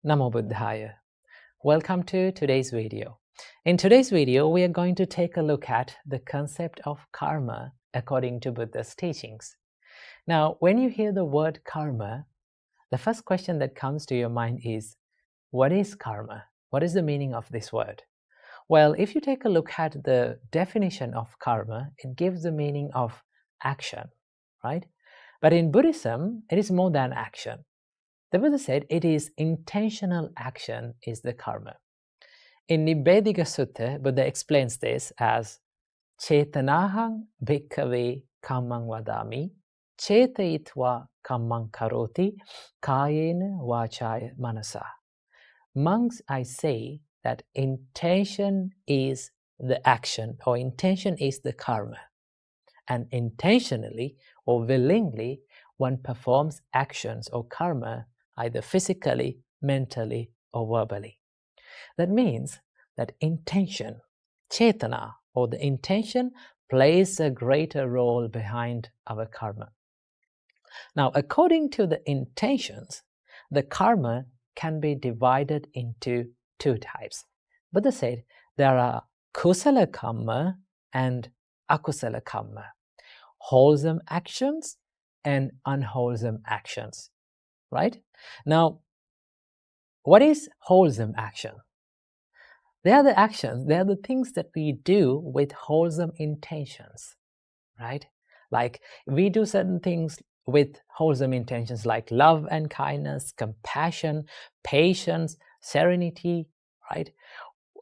Namo Buddhaya. Welcome to today's video. In today's video, we are going to take a look at the concept of karma according to Buddha's teachings. Now, when you hear the word karma, the first question that comes to your mind is, what is karma? What is the meaning of this word? Well, if you take a look at the definition of karma, it gives the meaning of action, right? But in Buddhism, it is more than action. The Buddha said it is intentional action is the karma. In Nibbedika Sutta, Buddha explains this as Chetanahang bhikkhave kammang vadami chetayitva kammang karoti kayena vachaya manasa. Monks, I say that intention is the action, or intention is the karma. And intentionally or willingly, one performs actions or karma either physically, mentally, or verbally. That means that intention, chetana, or the intention, plays a greater role behind our karma. Now, according to the intentions, the karma can be divided into two types. Buddha said there are kusala karma and akusala karma, wholesome actions and unwholesome actions, right? Now, what is wholesome action? They are the actions, they are the things that we do with wholesome intentions, right? Like we do certain things with wholesome intentions like love and kindness, compassion, patience, serenity, right?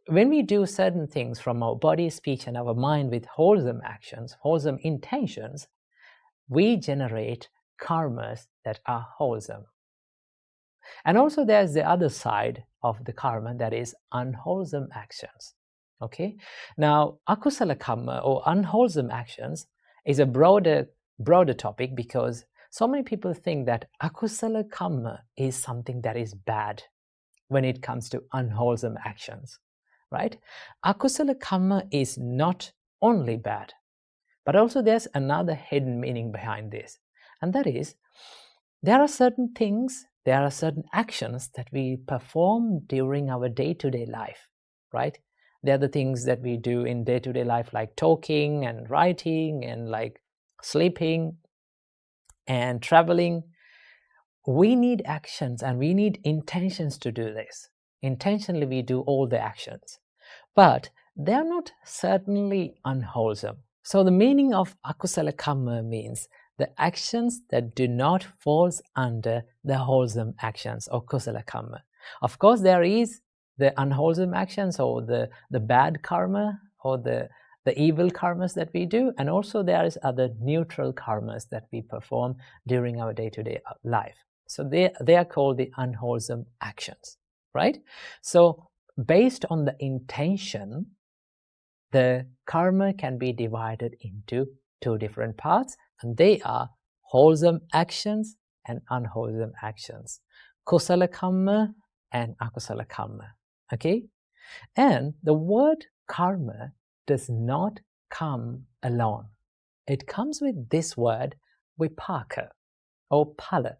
When we do certain things from our body, speech, and our mind with wholesome actions, wholesome intentions, we generate karmas that are wholesome. And also there's the other side of the karma, that is unwholesome actions. Okay? Now, akusala karma or unwholesome actions is a broader topic, because so many people think that akusala karma is something that is bad when it comes to unwholesome actions, right? Akusala karma is not only bad, but also there's another hidden meaning behind this. And that is, there are certain things, there are certain actions that we perform during our day-to-day life, right? They're the things that we do in day-to-day life, like talking and writing and like sleeping and traveling. We need actions and we need intentions to do this. Intentionally, we do all the actions, but they're not certainly unwholesome. So the meaning of akusala karma means the actions that do not fall under the wholesome actions or kusala karma. Of course, there is the unwholesome actions or the bad karma or the evil karmas that we do, and also there is other neutral karmas that we perform during our day-to-day life. So they are called the unwholesome actions, right? So based on the intention, the karma can be divided into two different parts, and they are wholesome actions and unwholesome actions, kusala karma and akusala karma. Okay? And the word karma does not come alone. It comes with this word vipaka or phala,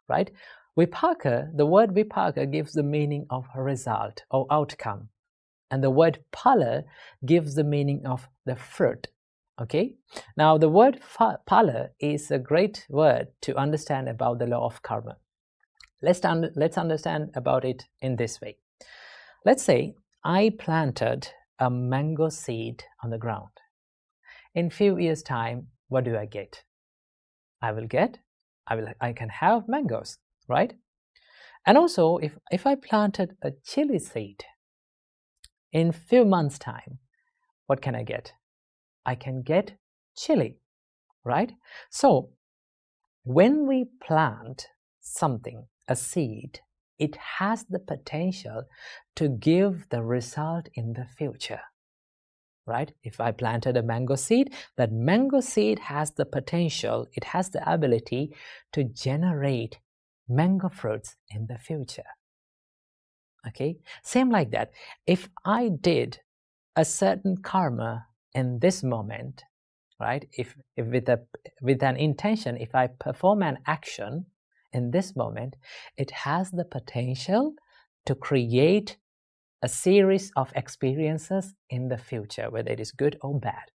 right? Vipaka, the word vipaka gives the meaning of result or outcome. And the word phala gives the meaning of the fruit. Okay? Now, the word phala is a great word to understand about the law of karma. Let's understand about it in this way. Let's say I planted a mango seed on the ground. In few years' time, what do I get? I can have mangoes, right? And also, if I planted a chili seed, in few months' time, what can I get? I can get chili, right? So when we plant something, a seed, it has the potential to give the result in the future, right? If I planted a mango seed, that mango seed has the potential, it has the ability to generate mango fruits in the future. Okay? Same like that. If I did a certain karma in this moment, right? If with an intention, if I perform an action in this moment, it has the potential to create a series of experiences in the future, whether it is good or bad,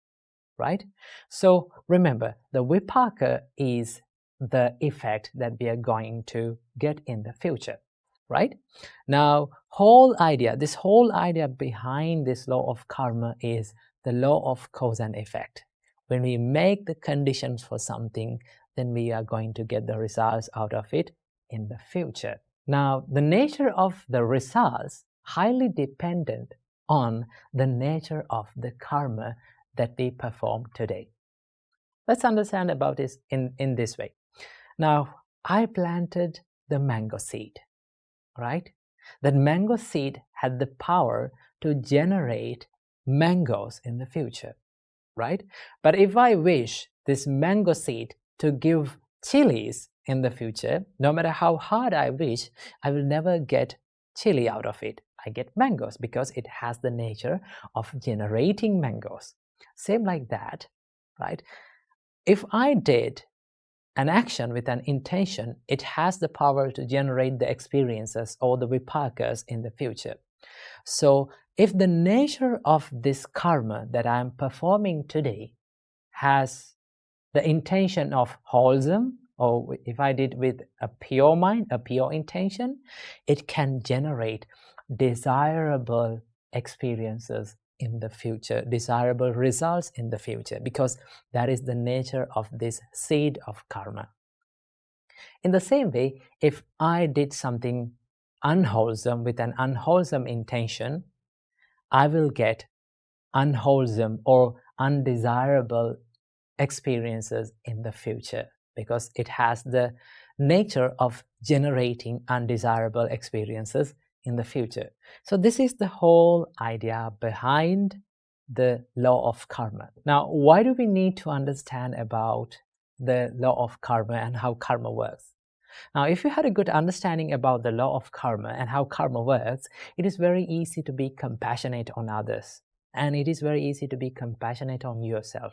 right? So remember, the vipaka is the effect that we are going to get in the future, right? Now, this whole idea behind this law of karma is the law of cause and effect. When we make the conditions for something, then we are going to get the results out of it in the future. Now, the nature of the results highly dependent on the nature of the karma that we perform today. Let's understand about this in this way. Now, I planted the mango seed, right? That mango seed had the power to generate mangoes in the future, right? But if I wish this mango seed to give chilies in the future, no matter how hard I wish, I will never get chili out of it. I get mangoes because it has the nature of generating mangoes. Same like that, right? If I did an action with an intention, it has the power to generate the experiences or the vipakas in the future. So if the nature of this karma that I am performing today has the intention of wholesome, or if I did with a pure mind, a pure intention, it can generate desirable experiences in the future, desirable results in the future, because that is the nature of this seed of karma. In the same way, if I did something unwholesome with an unwholesome intention, I will get unwholesome or undesirable experiences in the future, because it has the nature of generating undesirable experiences in the future. So this is the whole idea behind the law of karma. Now, why do we need to understand about the law of karma and how karma works? Now, if you had a good understanding about the law of karma and how karma works, it is very easy to be compassionate on others, and it is very easy to be compassionate on yourself.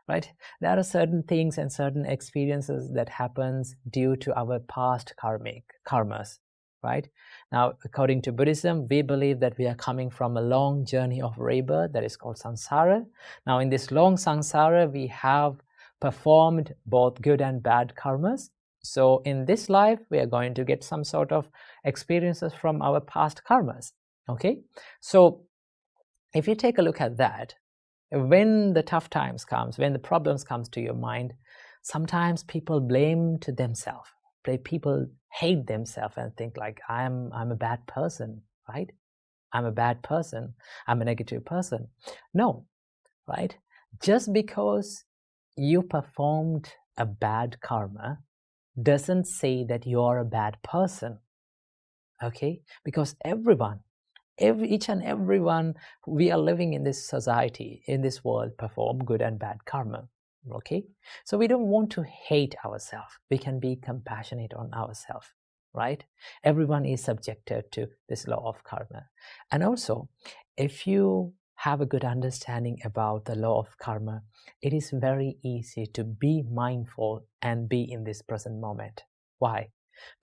Right? There are certain things and certain experiences that happens due to our past karmas, right? Now, according to Buddhism, we believe that we are coming from a long journey of rebirth that is called samsara. Now, in this long samsara, we have performed both good and bad karmas. So in this life, we are going to get some sort of experiences from our past karmas, okay? So if you take a look at that, when the tough times comes, when the problems comes to your mind, sometimes people blame to themselves. People hate themselves and think like, I'm a bad person, right? I'm a bad person. I'm a negative person. No, right? Just because you performed a bad karma doesn't say that you're a bad person, okay? Because each and everyone, we are living in this society, in this world, perform good and bad karma, okay? So we don't want to hate ourselves. We can be compassionate on ourselves, right? Everyone is subjected to this law of karma. And also, if you have a good understanding about the law of karma, it is very easy to be mindful and be in this present moment. Why?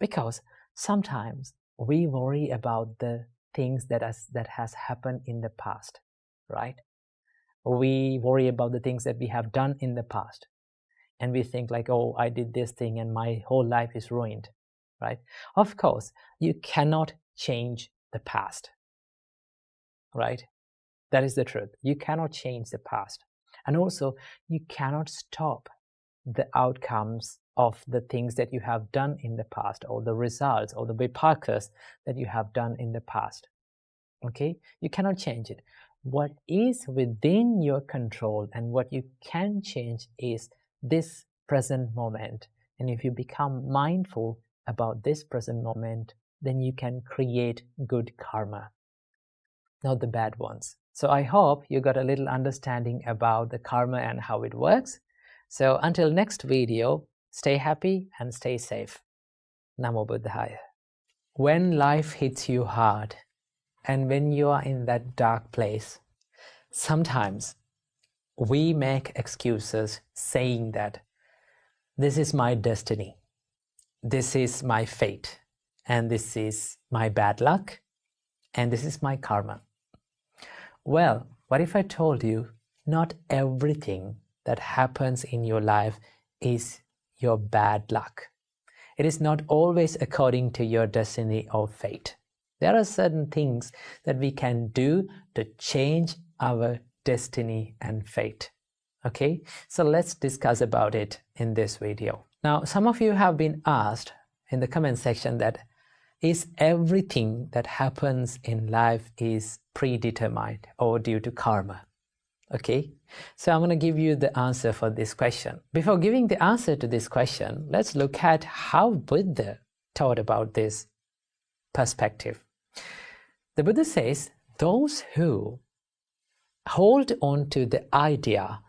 Because sometimes we worry about the things that has happened in the past, right? We worry about the things that we have done in the past, and we think like, oh, I did this thing and my whole life is ruined, right? Of course, you cannot change the past, right? That is the truth. You cannot change the past, and also you cannot stop the outcomes of the things that you have done in the past, or the results or the vipakas that you have done in the past. Okay, you cannot change it. What is within your control and what you can change is this present moment. And if you become mindful about this present moment, then you can create good karma, not the bad ones. So I hope you got a little understanding about the karma and how it works. So until next video, stay happy and stay safe. Namo Buddhaya. When life hits you hard, and when you are in that dark place, sometimes we make excuses saying that this is my destiny, this is my fate, and this is my bad luck, and this is my karma. Well, what if I told you not everything that happens in your life is your bad luck? It is not always according to your destiny or fate. There are certain things that we can do to change our destiny and fate. Okay, so let's discuss about it in this video. Now, some of you have been asked in the comment section that is everything that happens in life is predetermined or due to karma? Okay, so I'm going to give you the answer for this question. Before giving the answer to this question, let's look at how Buddha taught about this perspective. The Buddha says those who hold on to the idea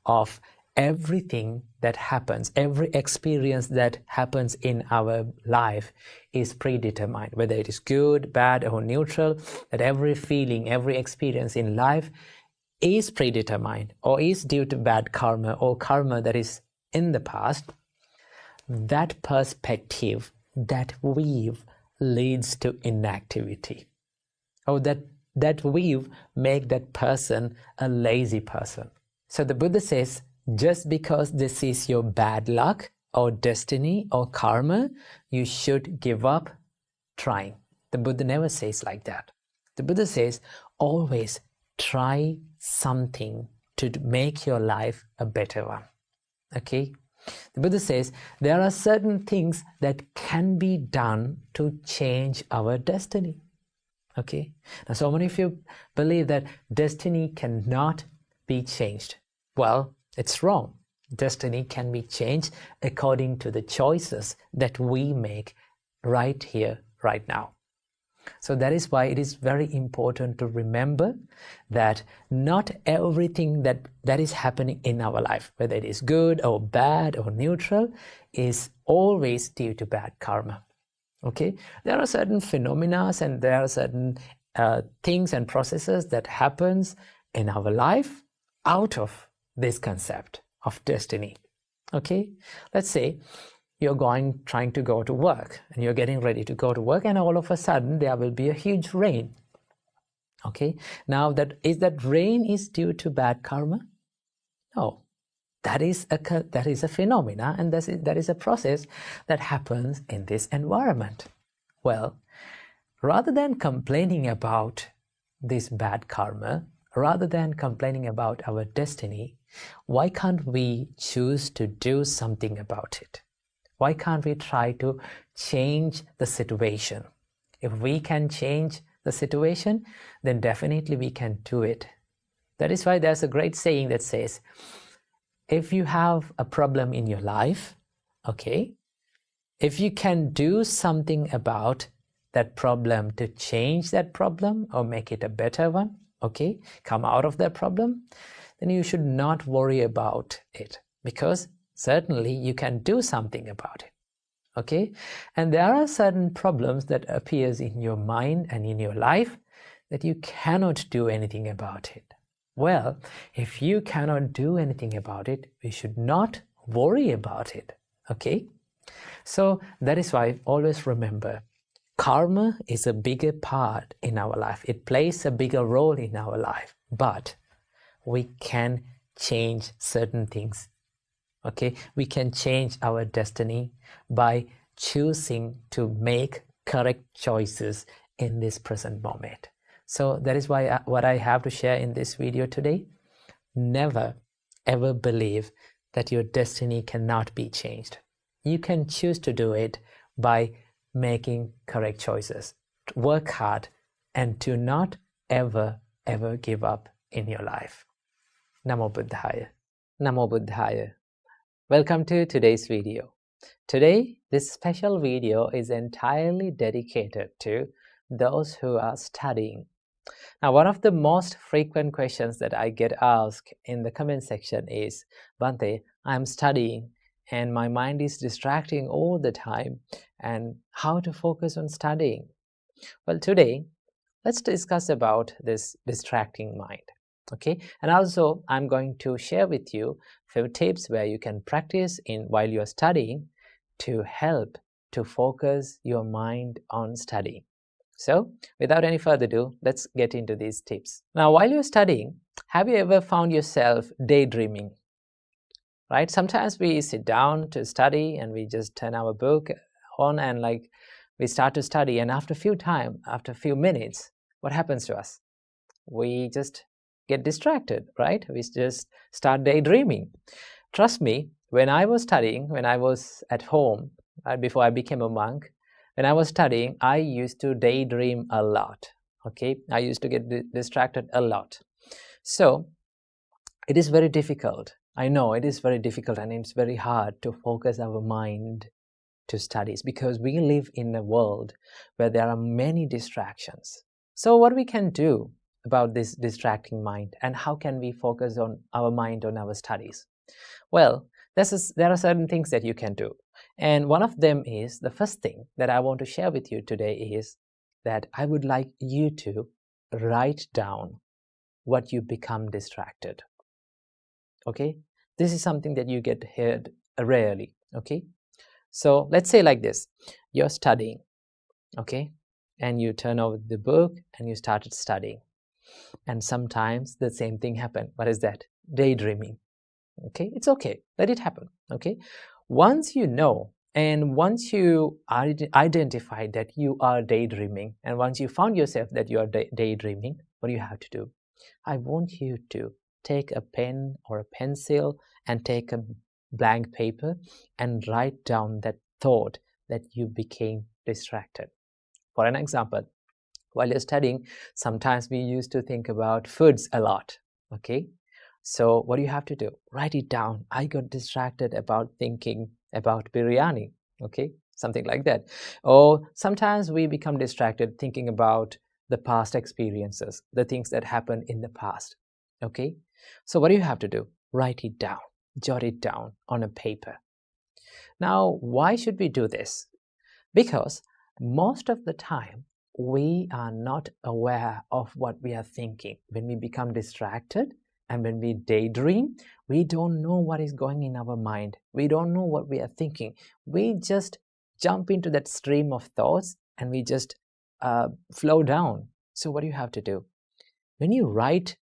of everything that happens, every experience that happens in our life is predetermined, whether it is good, bad, or neutral, that every feeling, every experience in life is predetermined or is due to bad karma or karma that is in the past, that perspective, that weave leads to inactivity, or that weave make that person a lazy person. So the Buddha says, just because this is your bad luck or destiny or karma, you should give up trying. The Buddha never says like that. The Buddha says, always try something to make your life a better one. Okay? The Buddha says, there are certain things that can be done to change our destiny. Okay? Now, so many of you believe that destiny cannot be changed. Well, it's wrong. Destiny can be changed according to the choices that we make right here, right now. So that is why it is very important to remember that not everything that is happening in our life, whether it is good or bad or neutral, is always due to bad karma. Okay? There are certain phenomena and there are certain things and processes that happens in our life out of this concept of destiny. Okay? Let's say you're trying to go to work and you're getting ready to go to work, and all of a sudden there will be a huge rain. Okay? Now, that rain is due to bad karma? No. That is a phenomena, and that is a process that happens in this environment. Well, rather than complaining about this bad karma, rather than complaining about our destiny, why can't we choose to do something about it? Why can't we try to change the situation? If we can change the situation, then definitely we can do it. That is why there's a great saying that says, if you have a problem in your life, okay, if you can do something about that problem to change that problem or make it a better one, okay, come out of that problem, then you should not worry about it, because certainly you can do something about it. Okay? And there are certain problems that appears in your mind and in your life that you cannot do anything about it. Well, if you cannot do anything about it, we should not worry about it. Okay? So that is why always remember, karma is a bigger part in our life. It plays a bigger role in our life, but we can change certain things. Okay, we can change our destiny by choosing to make correct choices in this present moment. So that is why what I have to share in this video today, never ever believe that your destiny cannot be changed. You can choose to do it by making correct choices. Work hard and do not ever give up in your life. Namo Buddhaya. Namo Buddhaya. Welcome to today's video. Today, this special video is entirely dedicated to those who are studying. Now, one of the most frequent questions that I get asked in the comment section is, Bhante, I'm studying and my mind is distracting all the time, and how to focus on studying? Well, today, let's discuss about this distracting mind. Okay, and also I'm going to share with you a few tips where you can practice while you're studying to help to focus your mind on studying. So, without any further ado, let's get into these tips. Now, while you're studying, have you ever found yourself daydreaming? Right? Sometimes we sit down to study and we just turn our book on and we start to study, and after a few minutes, what happens to us? We just get distracted, right? We just start daydreaming. Trust me, when I was studying, when I was at home, before I became a monk, when I was studying, I used to daydream a lot. Okay, I used to get distracted a lot. So it is very difficult. I know it is very difficult, and it's very hard to focus our mind to studies because we live in a world where there are many distractions. So what we can do about this distracting mind, and how can we focus on our mind on our studies? Well, there are certain things that you can do. And one of them is, the first thing that I want to share with you today is that I would like you to write down what you become distracted. Okay? This is something that you get heard rarely. Okay? So let's say like this. You're studying. Okay? And you turn over the book and you started studying. And sometimes the same thing happened. What is that? Daydreaming. Okay? It's okay. Let it happen. Okay? Once you know, and once you identify that you are daydreaming, and once you found yourself that you are daydreaming, what do you have to do? I want you to take a pen or a pencil and take a blank paper and write down that thought that you became distracted. For an example, while you're studying, sometimes we used to think about foods a lot. Okay? So what do you have to do? Write it down. I got distracted about thinking about biryani. Okay? Something like that. Or sometimes we become distracted thinking about the past experiences, the things that happened in the past. Okay? So what do you have to do? Write it down. Jot it down on a paper. Now, why should we do this? Because most of the time, we are not aware of what we are thinking. When we become distracted and when we daydream, we don't know what is going in our mind. We don't know what we are thinking. We just jump into that stream of thoughts and we just flow down. So what do you have to do? When you write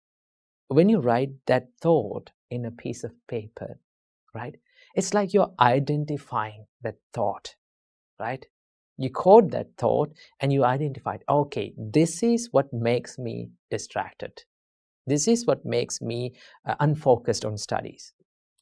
that thought in a piece of paper, right? It's like you're identifying that thought, right? You code that thought and you identified, okay, this is what makes me distracted. This is what makes me unfocused on studies.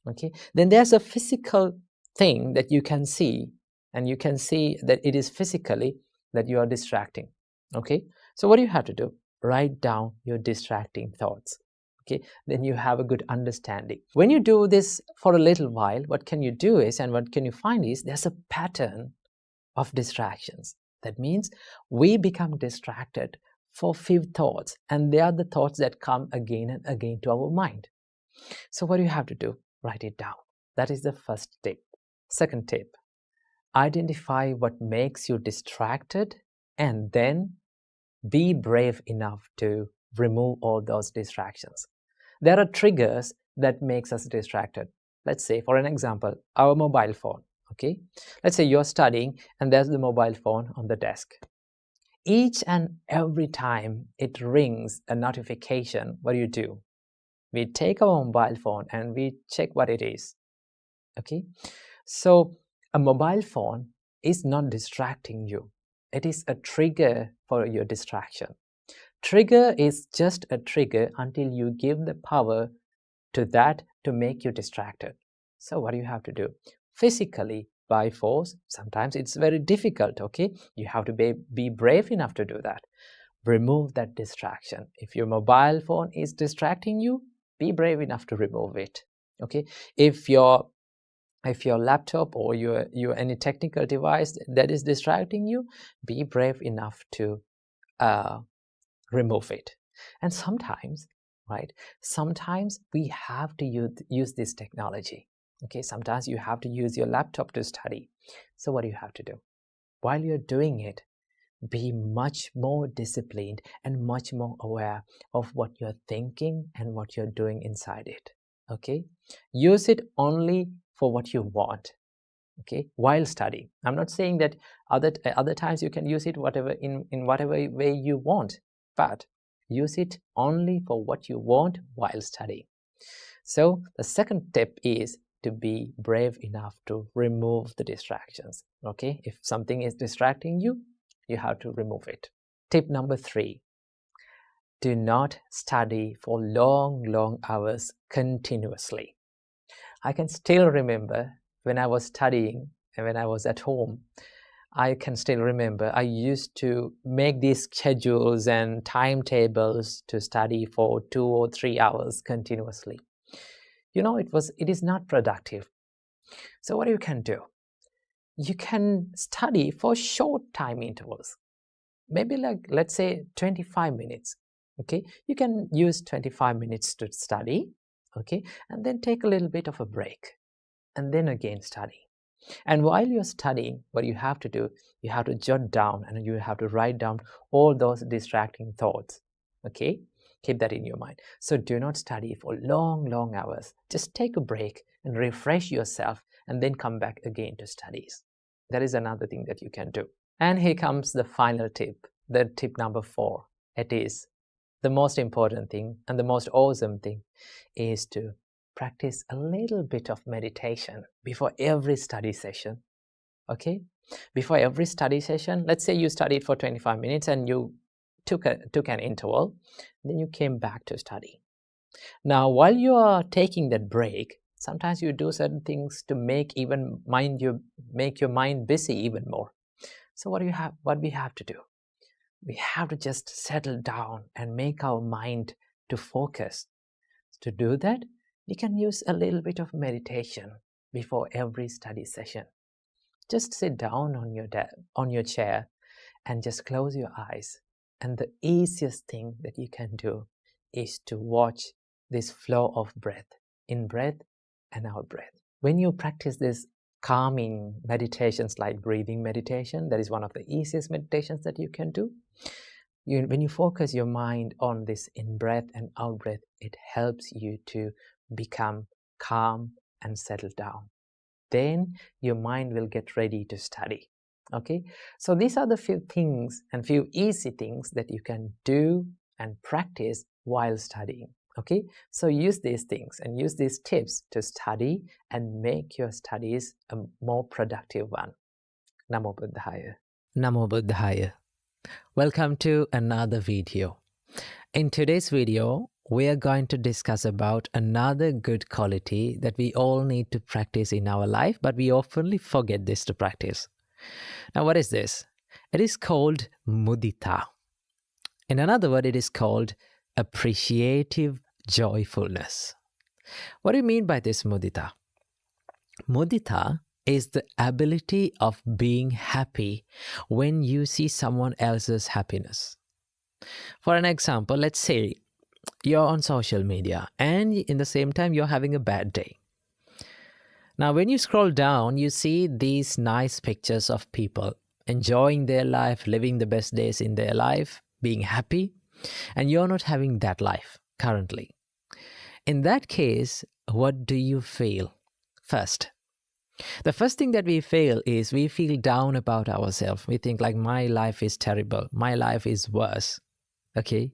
Okay, then there's a physical thing that you can see, and you can see that it is physically that you are distracting. Okay, so what do you have to do? Write down your distracting thoughts. Okay, then you have a good understanding. When you do this for a little while, what can you do is, and what can you find is, there's a pattern of distractions. That means we become distracted for few thoughts, and they are the thoughts that come again and again to our mind. So what do you have to do? Write it down. That is the first tip. Second tip, identify what makes you distracted and then be brave enough to remove all those distractions. There are triggers that makes us distracted. Let's say, for an example, our mobile phone. Okay, let's say you're studying and there's the mobile phone on the desk. Each and every time it rings a notification, what do? We take our mobile phone and we check what it is. Okay, so a mobile phone is not distracting you. It is a trigger for your distraction. Trigger is just a trigger until you give the power to that to make you distracted. So what do you have to do? Physically, by force, sometimes it's very difficult, okay? You have to be brave enough to do that. Remove that distraction. If your mobile phone is distracting you, be brave enough to remove it, okay? If your laptop or your any technical device that is distracting you, be brave enough to remove it. And sometimes, right, sometimes we have to use this technology. Okay, sometimes you have to use your laptop to study. So what do you have to do? While you're doing it, be much more disciplined and much more aware of what you're thinking and what you're doing inside it. Okay, use it only for what you want. okay, while studying. I'm not saying that other times you can use it whatever in whatever way you want, but use it only for what you want while studying. So the second tip is to be brave enough to remove the distractions. Okay, if something is distracting you, you have to remove it. Tip number 3, do not study for long hours continuously. I can still remember when I was studying and when I was at home, I can still remember I used to make these schedules and timetables to study for 2 or 3 hours continuously. It is not productive. So what you can do? You can study for short time intervals. Maybe like, let's say 25 minutes. Okay, you can use 25 minutes to study, okay, and then take a little bit of a break and then again study. And while you're studying, what you have to do, you have to jot down and you have to write down all those distracting thoughts. Okay, keep that in your mind. So do not study for long hours. Just take a break and refresh yourself and then come back again to studies. That is another thing that you can do. And here comes the final tip, the tip number 4. It is the most important thing and the most awesome thing is to practice a little bit of meditation before every study session. Okay, before every study session, let's say you studied for 25 minutes and you took an interval, then you came back to study. Now while you are taking that break, sometimes you do certain things to make your mind busy even more. So what we have to do, we have to just settle down and make our mind to focus. To do that, you can use a little bit of meditation before every study session. Just sit down on your chair and just close your eyes. And the easiest thing that you can do is to watch this flow of breath, in breath and out breath. When you practice this calming meditations like breathing meditation, that is one of the easiest meditations that you can do. When you focus your mind on this in-breath and out-breath, it helps you to become calm and settle down. Then your mind will get ready to study. Okay, so these are the few things and few easy things that you can do and practice while studying. Okay, so use these things and use these tips to study and make your studies a more productive one. Namo Buddhaya. Namo Buddhaya. Welcome to another video. In today's video, we are going to discuss about another good quality that we all need to practice in our life, but we often forget this to practice. Now, what is this? It is called mudita. In another word, it is called appreciative joyfulness. What do you mean by this mudita? Mudita is the ability of being happy when you see someone else's happiness. For an example, let's say you're on social media and in the same time you're having a bad day. Now, when you scroll down, you see these nice pictures of people enjoying their life, living the best days in their life, being happy, and you're not having that life currently. In that case, what do you feel? First, the first thing that we feel is we feel down about ourselves. We think like, my life is terrible. My life is worse. Okay?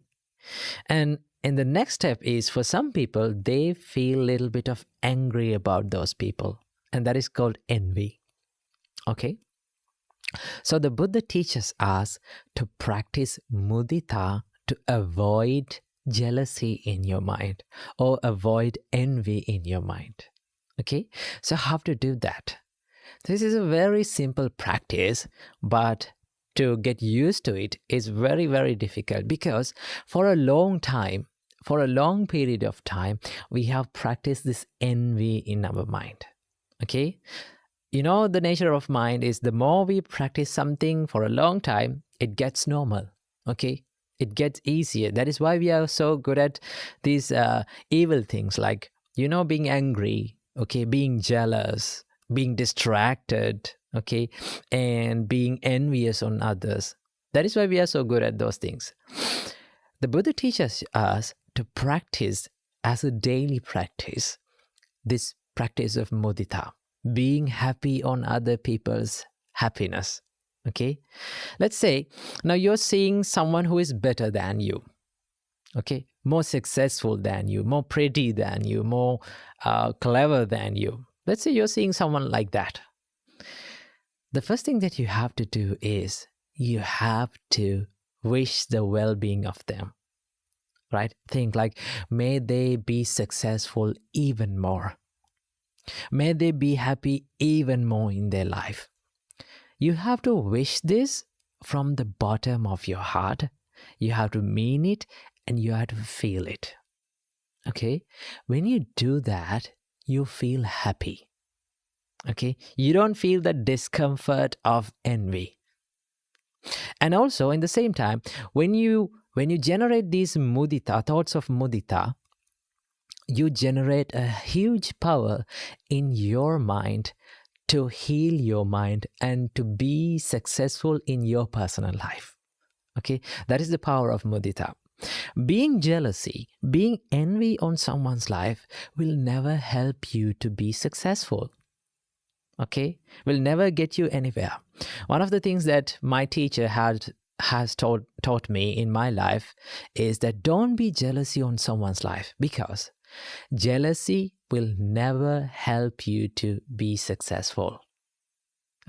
And the next step is, for some people, they feel a little bit of angry about those people. And that is called envy. Okay? So the Buddha teaches us to practice mudita to avoid jealousy in your mind or avoid envy in your mind. Okay, so how to do that? This is a very simple practice, but to get used to it is very, very difficult, because for a long time, for a long period of time, we have practiced this envy in our mind. Okay, the nature of mind is the more we practice something for a long time, it gets normal. Okay, it gets easier. That is why we are so good at these evil things like, being angry, okay, being jealous, being distracted, okay, and being envious on others. That is why we are so good at those things. The Buddha teaches us to practice as a daily practice this practice of mudita. being happy on other people's happiness. Okay, let's say now you're seeing someone who is better than you, okay, more successful than you, more pretty than you, more clever than you. Let's say you're seeing someone like that. The first thing that you have to do is you have to wish the well-being of them, right? Think like, may they be successful even more. May they be happy even more in their life. You have to wish this from the bottom of your heart. You have to mean it and you have to feel it. Okay? When you do that, you feel happy. Okay? You don't feel the discomfort of envy. And also, in the same time, when you generate these mudita, thoughts of mudita, you generate a huge power in your mind to heal your mind and to be successful in your personal life. Okay, that is the power of mudita. Being jealousy, being envy on someone's life will never help you to be successful. Okay, will never get you anywhere. One of the things that my teacher has taught me in my life is that don't be jealousy on someone's life, because jealousy will never help you to be successful.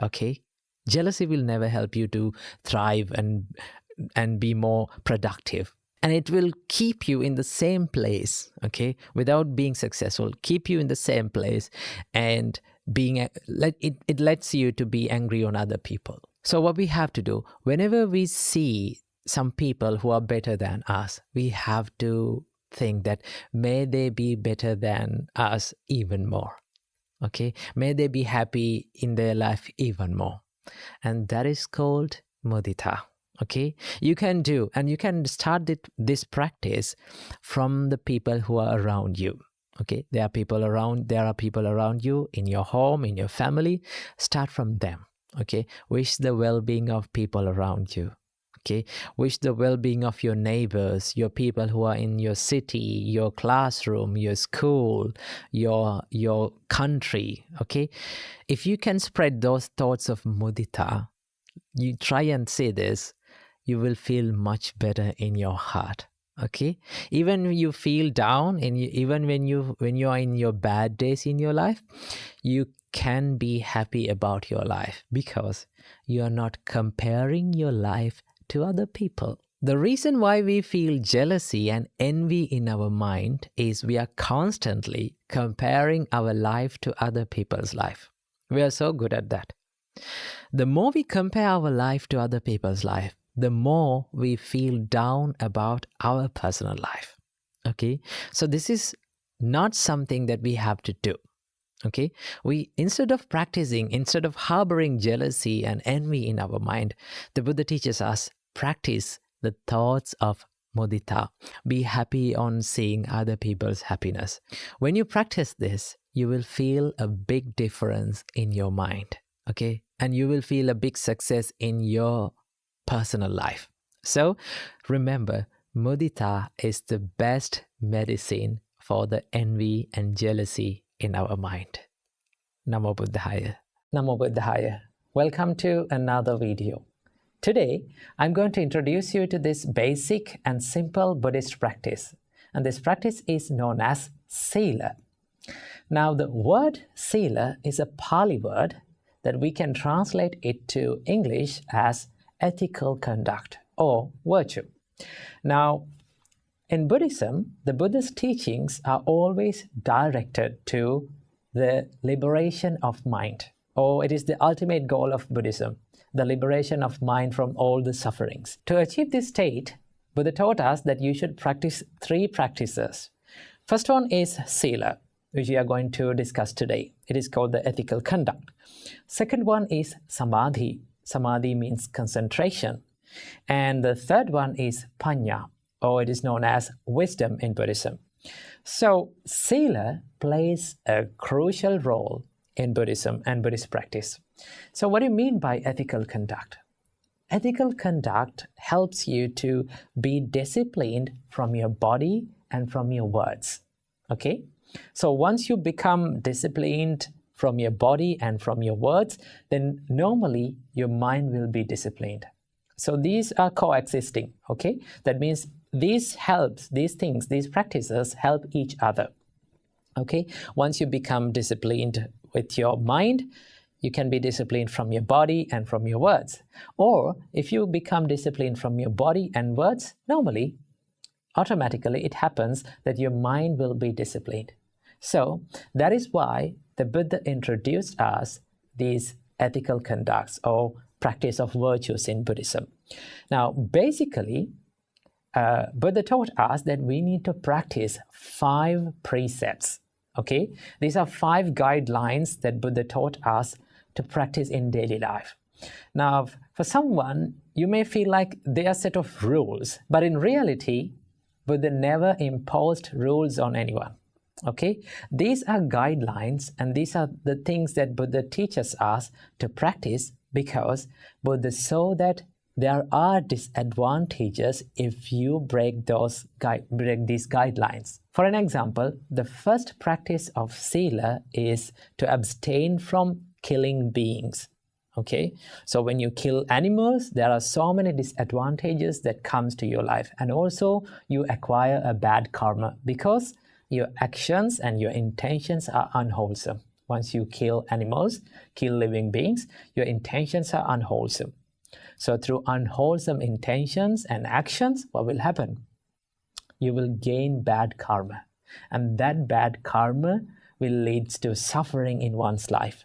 Okay, jealousy will never help you to thrive and be more productive. And it will keep you in the same place, okay, without being successful, keep you in the same place, and it lets you to be angry on other people. So what we have to do, whenever we see some people who are better than us, we have to think that may they be better than us even more. Okay, may they be happy in their life even more. And that is called mudita. Okay, you can do, and you can start this practice from the people who are around you. Okay, there are people around you in your home, in your family. Start from them. Okay, wish the well-being of people around you. Okay, wish the well-being of your neighbors, your people who are in your city, your classroom, your school, your country. Okay, if you can spread those thoughts of mudita, you try and say this, you will feel much better in your heart. Okay, even when you feel down, and even when you are in your bad days in your life, you can be happy about your life because you are not comparing your life to other people. The reason why we feel jealousy and envy in our mind is we are constantly comparing our life to other people's life. We are so good at that. The more we compare our life to other people's life, the more we feel down about our personal life. Okay, so this is not something that we have to do. Okay, instead of harboring jealousy and envy in our mind, the Buddha teaches us, practice the thoughts of mudita. Be happy on seeing other people's happiness. When you practice this, you will feel a big difference in your mind. Okay, and you will feel a big success in your personal life. So remember, mudita is the best medicine for the envy and jealousy in our mind. Namo Buddhaya. Namo Buddhaya. Welcome to another video. Today, I'm going to introduce you to this basic and simple Buddhist practice. And this practice is known as sila. Now, the word sila is a Pali word that we can translate it to English as ethical conduct or virtue. Now, in Buddhism, the Buddha's teachings are always directed to the liberation of mind, or it is the ultimate goal of Buddhism, the liberation of mind from all the sufferings. To achieve this state, Buddha taught us that you should practice 3 practices. First one is sila, which we are going to discuss today. It is called the ethical conduct. Second one is samadhi. Samadhi means concentration. And the third one is panya, or it is known as wisdom in Buddhism. So sila plays a crucial role in Buddhism and Buddhist practice. So what do you mean by ethical conduct? Ethical conduct helps you to be disciplined from your body and from your words. Okay? So once you become disciplined from your body and from your words, then normally your mind will be disciplined. So these are coexisting, okay? That means these practices help each other, okay? Once you become disciplined with your mind, you can be disciplined from your body and from your words. Or if you become disciplined from your body and words, normally, automatically it happens that your mind will be disciplined. So that is why the Buddha introduced us these ethical conducts or practice of virtues in Buddhism. Now, basically, Buddha taught us that we need to practice 5 precepts. Okay, these are 5 guidelines that Buddha taught us to practice in daily life. Now, for someone, you may feel like they are a set of rules, but in reality, Buddha never imposed rules on anyone. Okay, these are guidelines, and these are the things that Buddha teaches us to practice, because Buddha saw that there are disadvantages if you break these guidelines. For an example, the first practice of sila is to abstain from killing beings. Okay, so when you kill animals, there are so many disadvantages that comes to your life, and also you acquire a bad karma because your actions and your intentions are unwholesome. Once you kill animals, kill living beings, your intentions are unwholesome. So through unwholesome intentions and actions, what will happen? You will gain bad karma, and that bad karma will lead to suffering in one's life.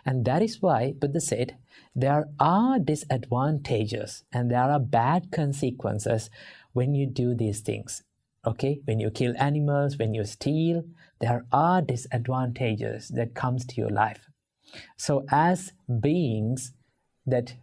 And that is why Buddha said there are disadvantages and there are bad consequences when you do these things. Okay, when you kill animals, when you steal, there are disadvantages that comes to your life. So as beings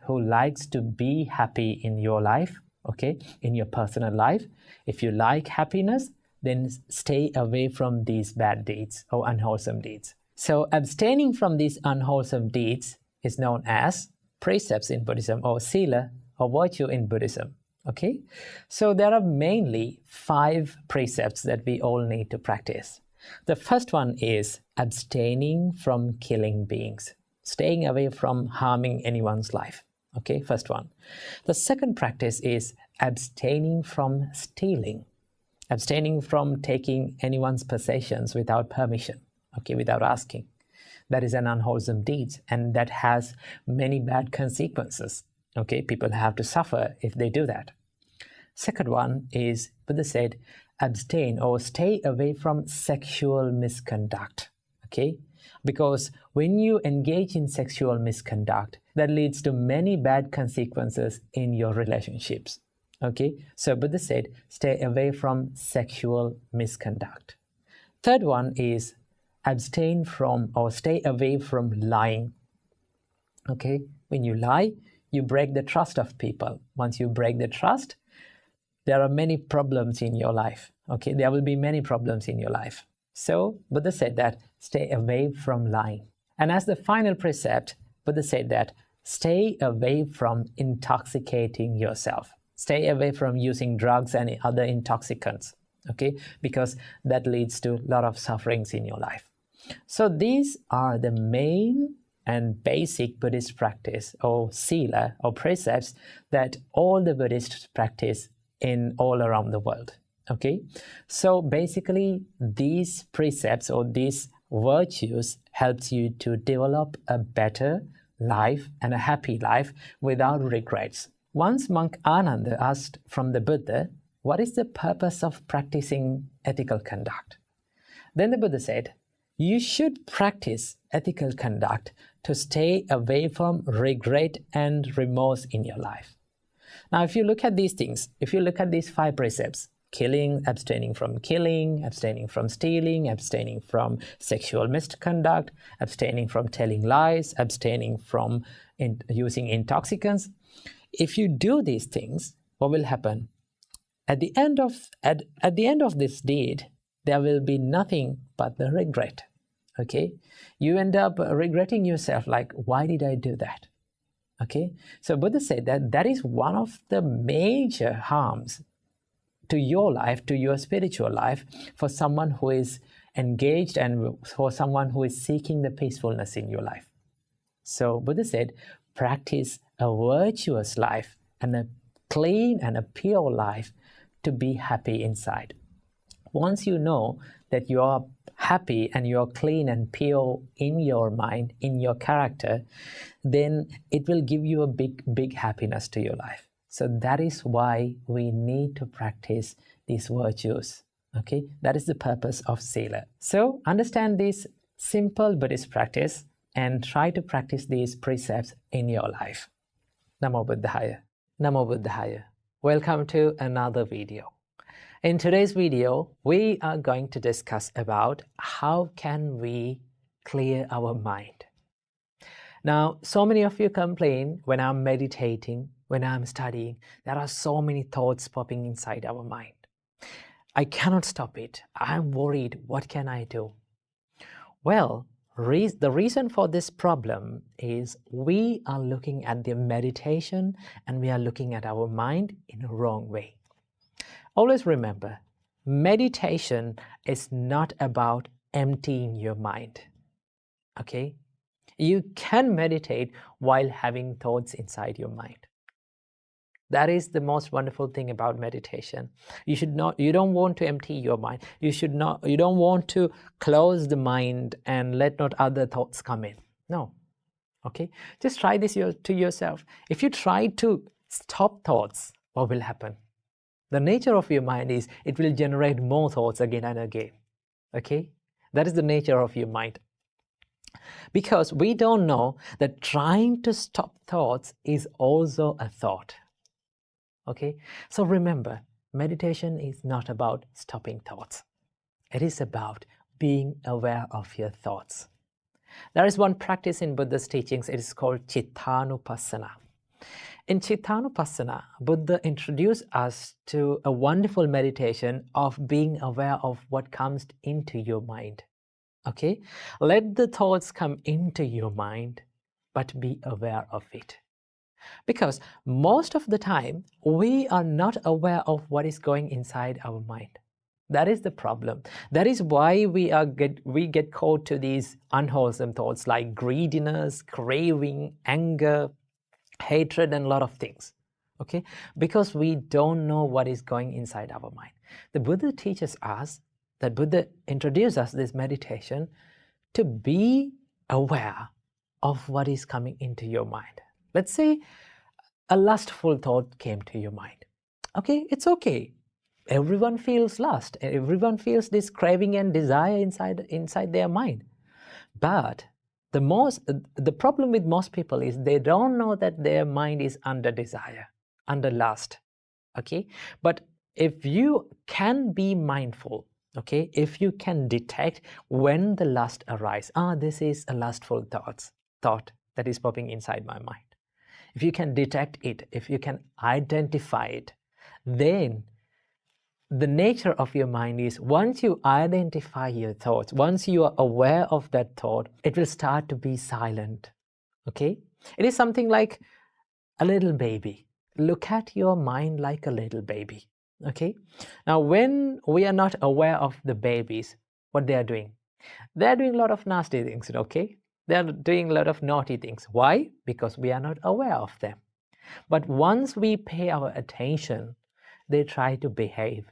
who likes to be happy in your life, okay, in your personal life, if you like happiness, then stay away from these bad deeds or unwholesome deeds. So abstaining from these unwholesome deeds is known as precepts in Buddhism, or sila, or virtue in Buddhism. Okay, so there are mainly 5 precepts that we all need to practice. The first one is abstaining from killing beings, staying away from harming anyone's life. Okay, first one. The second practice is abstaining from stealing, abstaining from taking anyone's possessions without permission, okay, without asking. That is an unwholesome deed, and that has many bad consequences. Okay, people have to suffer if they do that. Second one is, Buddha said, abstain or stay away from sexual misconduct. Okay, because when you engage in sexual misconduct, that leads to many bad consequences in your relationships. Okay, so Buddha said, stay away from sexual misconduct. Third one is abstain from or stay away from lying. Okay, when you lie, you break the trust of people. Once you break the trust, there are many problems in your life. Okay, there will be many problems in your life. So Buddha said that stay away from lying. And as the final precept, Buddha said that stay away from intoxicating yourself. Stay away from using drugs and other intoxicants. Okay, because that leads to a lot of sufferings in your life. So these are the main and basic Buddhist practice, or sila, or precepts, that all the Buddhists practice in all around the world. Okay, so basically these precepts or these virtues helps you to develop a better life and a happy life without regrets. Once monk Ananda asked from the Buddha, what is the purpose of practicing ethical conduct? Then the Buddha said, you should practice ethical conduct to stay away from regret and remorse in your life. Now, if you look at these things, if you look at these 5 precepts, killing, abstaining from stealing, abstaining from sexual misconduct, abstaining from telling lies, abstaining from using intoxicants, if you do these things, what will happen? At the end of this deed, there will be nothing but the regret. Okay, you end up regretting yourself, like, why did I do that? Okay, so Buddha said that is one of the major harms to your life, to your spiritual life, for someone who is engaged and for someone who is seeking the peacefulness in your life. So Buddha said, practice a virtuous life and a clean and a pure life to be happy inside. Once you know that you are happy and you're clean and pure in your mind, in your character, then it will give you a big happiness to your life. So that is why we need to practice these virtues. Okay, that is the purpose of Sila. So understand this simple Buddhist practice and try to practice these precepts in your life. Namo Buddhaya. Namo Buddhaya. Welcome to another video. In today's video, we are going to discuss about how can we clear our mind. Now, so many of you complain when I'm meditating, when I'm studying, there are so many thoughts popping inside our mind. I cannot stop it. I'm worried. What can I do? Well, the reason for this problem is we are looking at the meditation and we are looking at our mind in a wrong way. Always remember, meditation is not about emptying your mind. Okay? You can meditate while having thoughts inside your mind. That is the most wonderful thing about meditation. You don't want to empty your mind. You don't want to close the mind and let not other thoughts come in. No. Okay? Just try this to yourself. If you try to stop thoughts, what will happen? The nature of your mind is it will generate more thoughts again and again. Okay? That is the nature of your mind. Because we don't know that trying to stop thoughts is also a thought. Okay? So remember, meditation is not about stopping thoughts. It is about being aware of your thoughts. There is one practice in Buddha's teachings. It is called Chittanupassana. In Chittanupassana, Buddha introduced us to a wonderful meditation of being aware of what comes into your mind. Okay? Let the thoughts come into your mind, but be aware of it. Because most of the time, we are not aware of what is going inside our mind. That is the problem. That is why we get caught to these unwholesome thoughts like greediness, craving, anger, hatred, and a lot of things. Okay? Because we don't know what is going inside our mind. The Buddha teaches us, that Buddha introduced us this meditation to be aware of what is coming into your mind. Let's say a lustful thought came to your mind. Okay, it's okay. Everyone feels lust. Everyone feels this craving and desire inside their mind. But the problem with most people is they don't know that their mind is under desire, under lust. Okay, but if you can be mindful, okay, if you can detect when the lust arises, this is a lustful thought that is popping inside my mind. If you can detect it, if you can identify it, then the nature of your mind is once you identify your thoughts, once you are aware of that thought, it will start to be silent. Okay? It is something like a little baby. Look at your mind like a little baby. Okay? Now, when we are not aware of the babies, what they are doing? They are doing a lot of nasty things, okay? They are doing a lot of naughty things. Why? Because we are not aware of them. But once we pay our attention, they try to behave.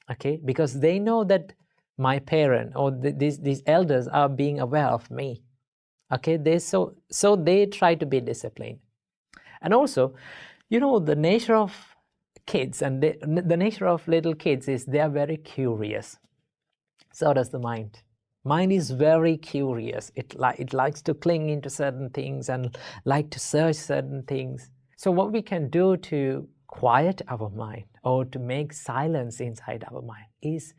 Okay? Because they know that my parent or these elders are being aware of me. Okay? So they try to be disciplined. And also, the nature of kids and the nature of little kids is they are very curious. So does the mind. Mind is very curious. It likes to cling into certain things and like to search certain things. So what we can do to quiet our mind or to make silence inside our mind is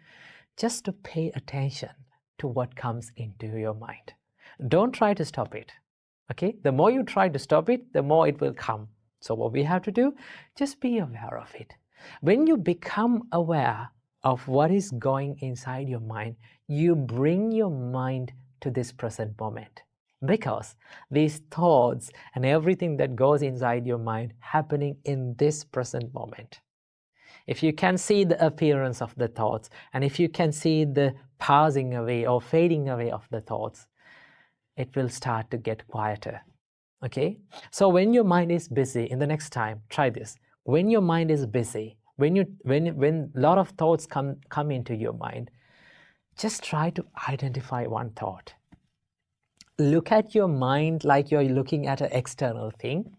just to pay attention to what comes into your mind. Don't try to stop it. Okay? The more you try to stop it, the more it will come. So what we have to do, just be aware of it. When you become aware of what is going inside your mind, you bring your mind to this present moment. Because these thoughts and everything that goes inside your mind happening in this present moment. if you can see the appearance of the thoughts, and if you can see the passing away or fading away of the thoughts, it will start to get quieter. Okay? So when your mind is busy, in the next time, try this. When your mind is busy, when a lot of thoughts come into your mind, just try to identify one thought. Look at your mind like you're looking at an external thing,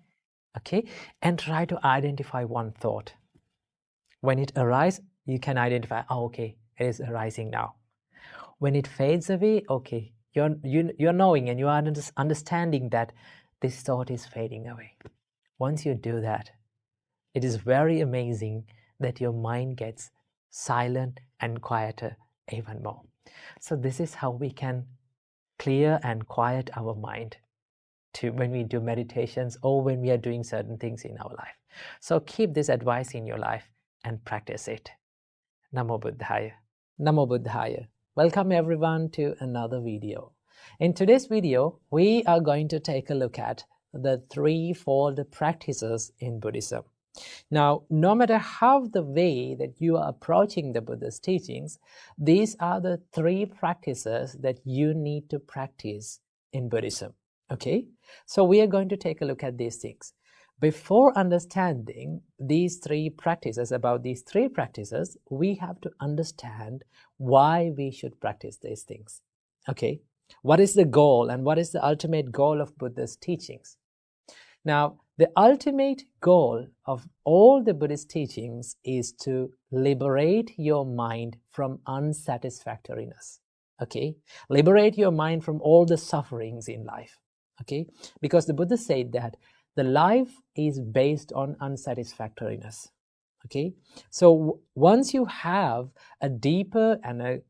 okay? And try to identify one thought. When it arises, you can identify, oh, okay, it is arising now. When it fades away, okay, you're knowing and you are understanding that this thought is fading away. Once you do that, it is very amazing that your mind gets silent and quieter even more. So this is how we can clear and quiet our mind when we do meditations or when we are doing certain things in our life. So keep this advice in your life and practice it. Namo Buddhaya. Namo Buddhaya. Welcome everyone to another video. In today's video, we are going to take a look at the threefold practices in Buddhism. Now, no matter how the way that you are approaching the Buddha's teachings, these are the three practices that you need to practice in Buddhism. Okay? So we are going to take a look at these things. Before understanding these three practices, we have to understand why we should practice these things. Okay? What is the goal and what is the ultimate goal of Buddha's teachings? Now, the ultimate goal of all the Buddhist teachings is to liberate your mind from unsatisfactoriness. Okay? Liberate your mind from all the sufferings in life. Okay? Because the Buddha said that the life is based on unsatisfactoriness. Okay? So once you have a deeper and a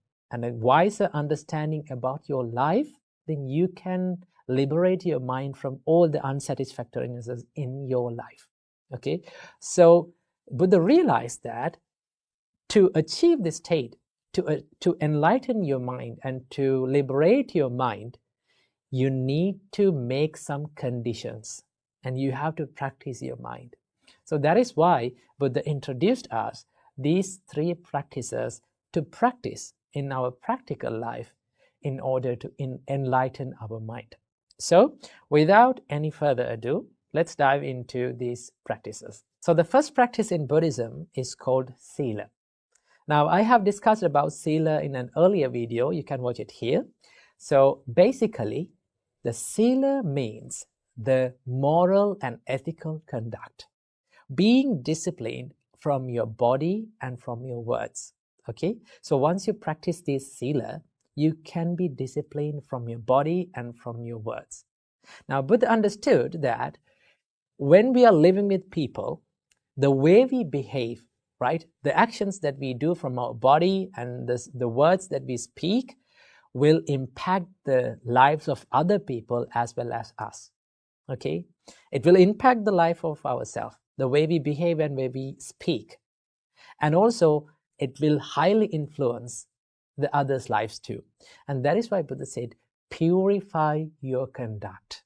wiser understanding about your life, then you can liberate your mind from all the unsatisfactorinesses in your life. Okay? So Buddha realized that to achieve this state, to enlighten your mind and to liberate your mind, you need to make some conditions and you have to practice your mind. So that is why Buddha introduced us these three practices to practice in our practical life in order to enlighten our mind. So without any further ado, let's dive into these practices. So the first practice in Buddhism is called Sila. Now I have discussed about Sila in an earlier video. You can watch it here. So basically, the Sila means the moral and ethical conduct. Being disciplined from your body and from your words. Okay? So once you practice this Sila, you can be disciplined from your body and from your words. Now, Buddha understood that when we are living with people, the way we behave, right, the actions that we do from our body and the words that we speak will impact the lives of other people as well as us. Okay? It will impact the life of ourselves, the way we behave and way we speak. And also, it will highly influence the others' lives too. And that is why Buddha said, purify your conduct.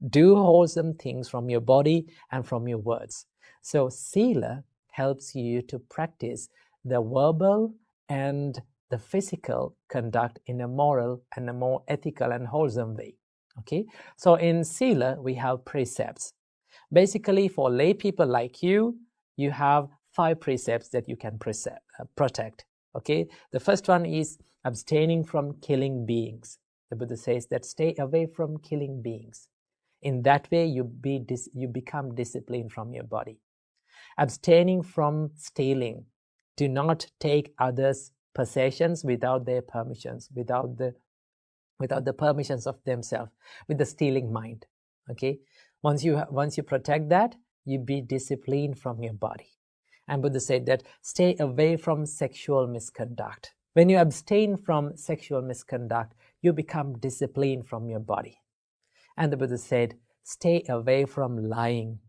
Do wholesome things from your body and from your words. So Sila helps you to practice the verbal and the physical conduct in a moral and a more ethical and wholesome way. Okay? So in Sila, we have precepts. Basically, for lay people like you, you have 5 precepts that you can protect. Okay? The first one is abstaining from killing beings. The Buddha says that stay away from killing beings. In that way, you become disciplined from your body. Abstaining from stealing. Do not take others' possessions without their permissions, without the permissions of themselves, with the stealing mind. Okay? Once you protect that, you be disciplined from your body. And Buddha said that stay away from sexual misconduct. When you abstain from sexual misconduct, you become disciplined from your body. And the Buddha said, stay away from lying.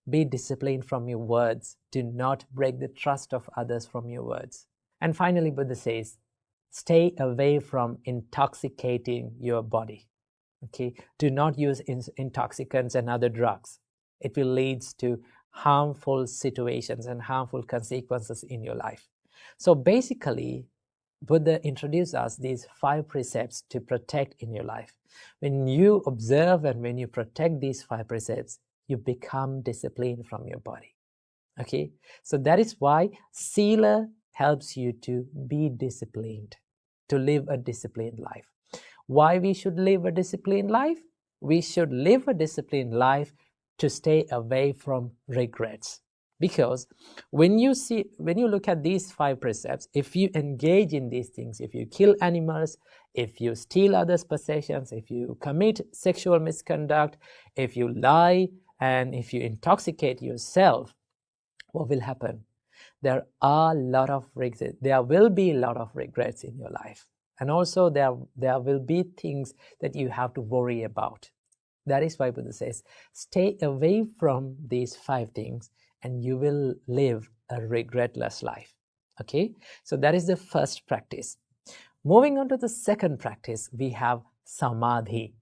Be disciplined from your words. Do not break the trust of others from your words. And finally, Buddha says, stay away from intoxicating your body. Okay? Do not use intoxicants and other drugs. It will lead to harmful situations and harmful consequences in your life. So basically, Buddha introduced us these 5 precepts to protect in your life. When you observe and when you protect these 5 precepts, you become disciplined from your body. Okay, so that is why Sila helps you to be disciplined, to live a disciplined life. Why we should live a disciplined life? We should live a disciplined life to stay away from regrets. Because when you look at these 5 precepts, if you engage in these things, if you kill animals, if you steal others' possessions, if you commit sexual misconduct, if you lie, and if you intoxicate yourself, what will happen? There will be a lot of regrets in your life. And also there will be things that you have to worry about. That is why Buddha says, stay away from these 5 things and you will live a regretless life. Okay, so that is the first practice. Moving on to the second practice, we have samadhi.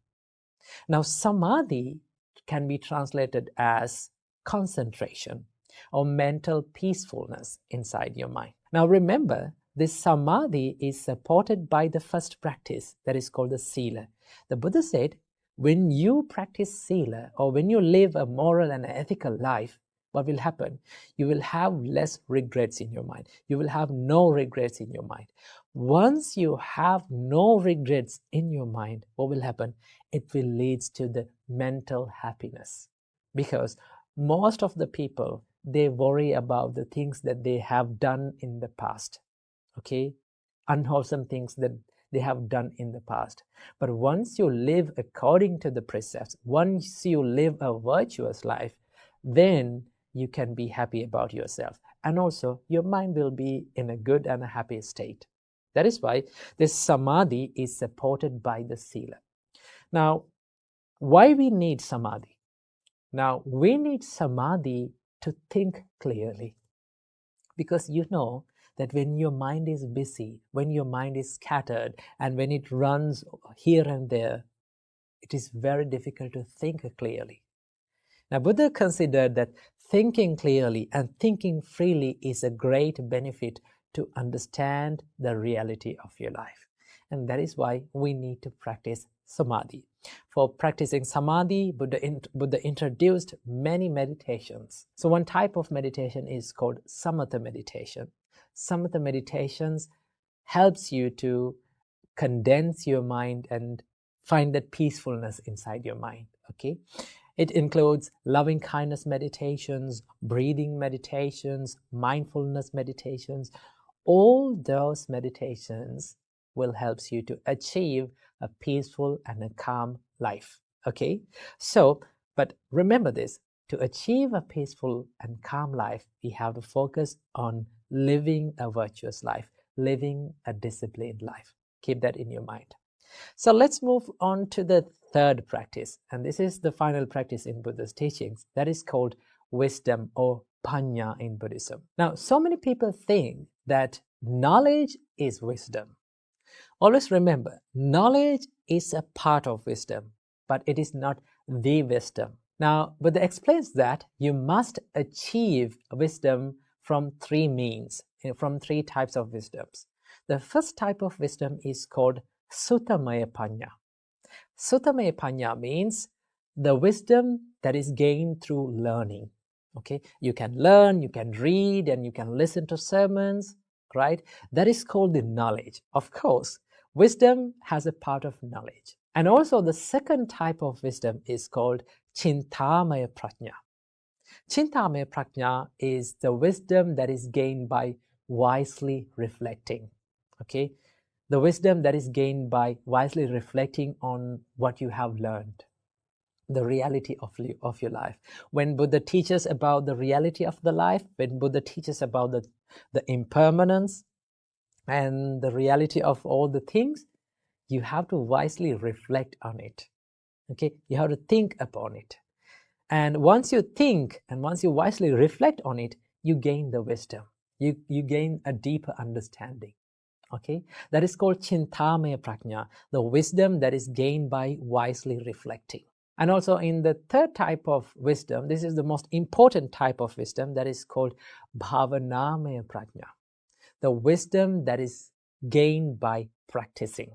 Now, samadhi can be translated as concentration or mental peacefulness inside your mind. Now, remember, this samadhi is supported by the first practice that is called the sila. The Buddha said, when you practice sila or when you live a moral and ethical life, what will happen? You will have less regrets in your mind. You will have no regrets in your mind. Once you have no regrets in your mind, what will happen? It will lead to the mental happiness. Because most of the people, they worry about the things that they have done in the past. Okay? Unwholesome things that they have done in the past. But once you live according to the precepts, once you live a virtuous life, then you can be happy about yourself. And also, your mind will be in a good and a happy state. That is why this samadhi is supported by the sila. Now, why we need samadhi? Now, we need samadhi to think clearly. Because you know that when your mind is busy, when your mind is scattered, and when it runs here and there, it is very difficult to think clearly. Now, Buddha considered that thinking clearly and thinking freely is a great benefit to understand the reality of your life. And that is why we need to practice samadhi. For practicing samadhi, Buddha introduced many meditations. So one type of meditation is called samatha meditation. Samatha meditations helps you to condense your mind and find that peacefulness inside your mind. Okay? It includes loving kindness meditations, breathing meditations, mindfulness meditations. All those meditations will help you to achieve a peaceful and a calm life. Okay? So, but remember this, to achieve a peaceful and calm life, we have to focus on living a virtuous life, living a disciplined life. Keep that in your mind. So let's move on to the third practice, and this is the final practice in Buddha's teachings. That is called wisdom or panya in Buddhism. Now, so many people think that knowledge is wisdom. Always remember, knowledge is a part of wisdom, but it is not the wisdom. Now, Buddha explains that you must achieve wisdom from 3 means, from 3 types of wisdoms. The first type of wisdom is called Suttamaya Panya. Suttamaya Panya means the wisdom that is gained through learning. Okay, you can learn, you can read, and you can listen to sermons, right? That is called the knowledge. Of course, wisdom has a part of knowledge. And also the second type of wisdom is called Chintamaya Prajna. Chintamaya Prajna is the wisdom that is gained by wisely reflecting. Okay, the wisdom that is gained by wisely reflecting on what you have learned, the reality of your life. When Buddha teaches about the reality of the life, when Buddha teaches about the impermanence and the reality of all the things, you have to wisely reflect on it. Okay, you have to think upon it. And once you think and once you wisely reflect on it, you gain the wisdom. You gain a deeper understanding. Okay, that is called Chintamaya Prajna, the wisdom that is gained by wisely reflecting. And also in the third type of wisdom, this is the most important type of wisdom, that is called bhavanamaya prajna, the wisdom that is gained by practicing.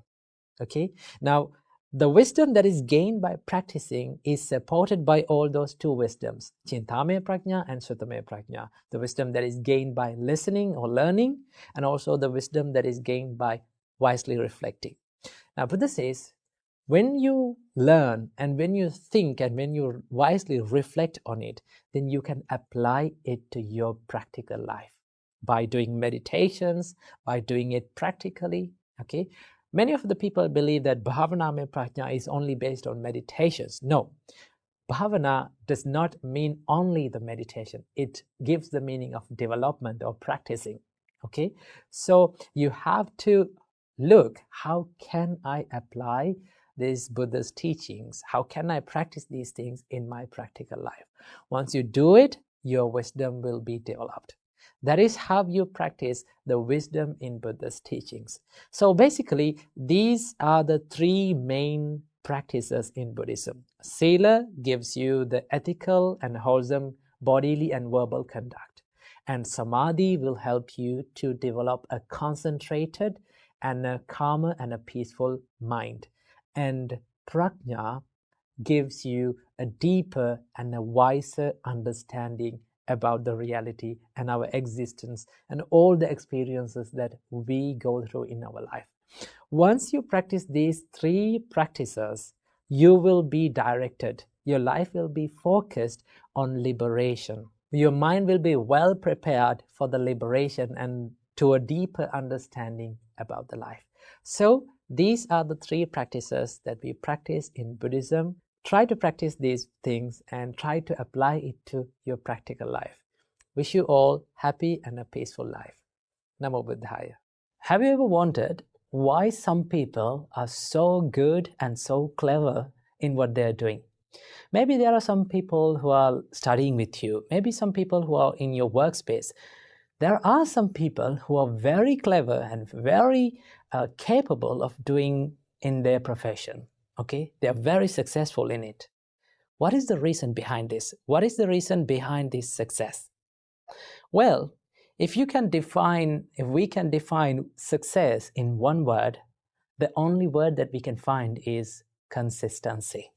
Okay, now the wisdom that is gained by practicing is supported by all those two wisdoms, chintamaya prajna and sutamaya prajna, the wisdom that is gained by listening or learning, and also the wisdom that is gained by wisely reflecting. Now Buddha says, when you learn and when you think and when you wisely reflect on it, then you can apply it to your practical life by doing meditations, by doing it practically. Okay, many of the people believe that bhavanamaya prajna is only based on meditations. No, bhavana does not mean only the meditation. It gives the meaning of development or practicing. Okay, so you have to look, how can I apply these Buddha's teachings? How can I practice these things in my practical life? Once you do it, your wisdom will be developed. That is how you practice the wisdom in Buddha's teachings. So basically, these are the three main practices in Buddhism. Sila gives you the ethical and wholesome bodily and verbal conduct. And Samadhi will help you to develop a concentrated and a calmer and a peaceful mind. And Prajna gives you a deeper and a wiser understanding about the reality and our existence and all the experiences that we go through in our life. Once you practice these three practices, you will be directed. Your life will be focused on liberation. Your mind will be well prepared for the liberation and to a deeper understanding about the life. So these are the three practices that we practice in Buddhism. Try to practice these things and try to apply it to your practical life. Wish you all happy and a peaceful life. Namo Buddhaya. Have you ever wondered why some people are so good and so clever in what they're doing? Maybe there are some people who are studying with you, maybe some people who are in your workspace. There are some people who are very clever and very capable of doing in their profession. Okay, they are very successful in it. What is the reason behind this? What is the reason behind this success? Well, if we can define success in one word, the only word that we can find is consistency.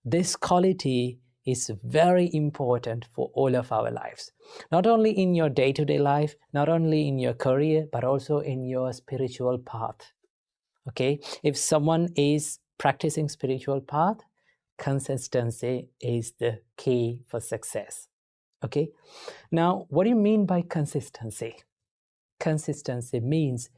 This quality is very important for all of our lives. Not only in your day-to-day life, not only in your career, but also in your spiritual path. Okay, if someone is practicing spiritual path, consistency is the key for success. Okay, now what do you mean by consistency? Consistency means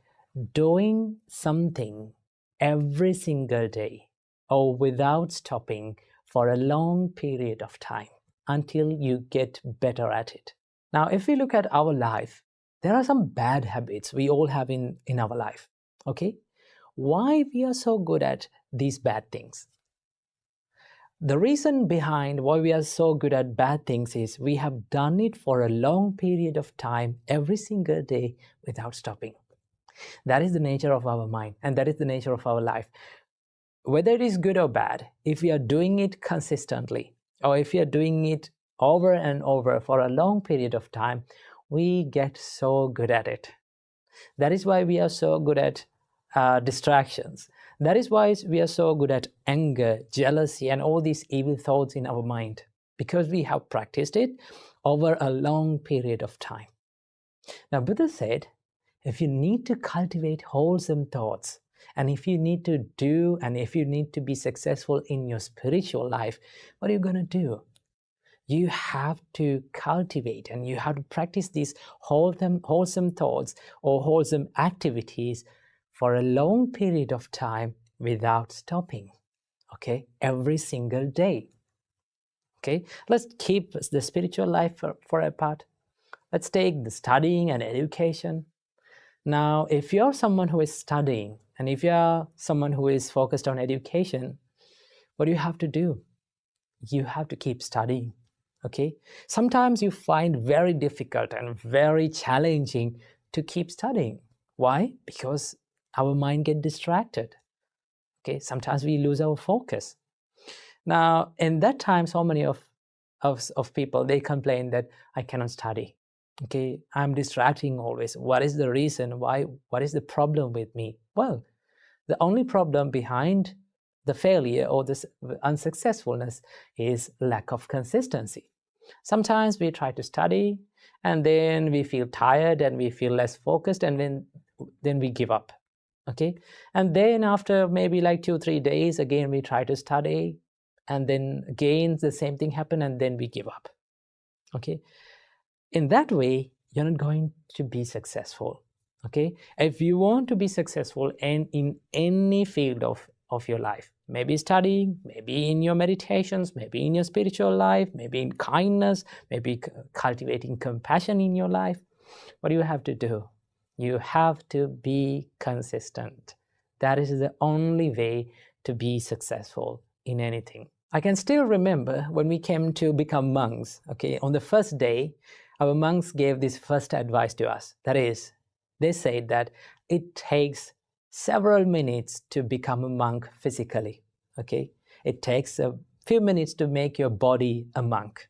doing something every single day or without stopping for a long period of time until you get better at it. Now, if we look at our life, there are some bad habits we all have in our life. Okay, why we are so good at these bad things? The reason behind why we are so good at bad things is we have done it for a long period of time every single day without stopping. That is the nature of our mind, and that is the nature of our life. Whether it is good or bad, if we are doing it consistently, or if we are doing it over and over for a long period of time, we get so good at it. That is why we are so good at distractions. That is why we are so good at anger, jealousy, and all these evil thoughts in our mind, because we have practiced it over a long period of time. Now, Buddha said, if you need to cultivate wholesome thoughts, and if you need to do, and if you need to be successful in your spiritual life, what are you going to do? You have to cultivate and you have to practice these wholesome thoughts or wholesome activities for a long period of time without stopping. Okay, every single day. Okay, let's keep the spiritual life for a part. Let's take the studying and education. Now, if you're someone who is studying and if you're someone who is focused on education, what do you have to do? You have to keep studying. Okay, sometimes you find very difficult and very challenging to keep studying. Why? Because our mind gets distracted. Okay, sometimes we lose our focus. Now, in that time, so many of people, they complain that I cannot study. Okay, I'm distracting always. What is the reason? Why? What is the problem with me? Well, the only problem behind the failure or this unsuccessfulness is lack of consistency. Sometimes we try to study and then we feel tired and we feel less focused, and then we give up. Okay, and then after maybe like 2-3 days, again we try to study, and then again the same thing happen, and then we give up. Okay, in that way you're not going to be successful. Okay, if you want to be successful and in any field of your life, maybe studying, maybe in your meditations, maybe in your spiritual life, maybe in kindness, maybe cultivating compassion in your life, what do you have to do? You have to be consistent. That is the only way to be successful in anything. I can still remember when we came to become monks. Okay, on the first day, our monks gave this first advice to us. That is, they said that it takes several minutes to become a monk physically. Okay, it takes a few minutes to make your body a monk,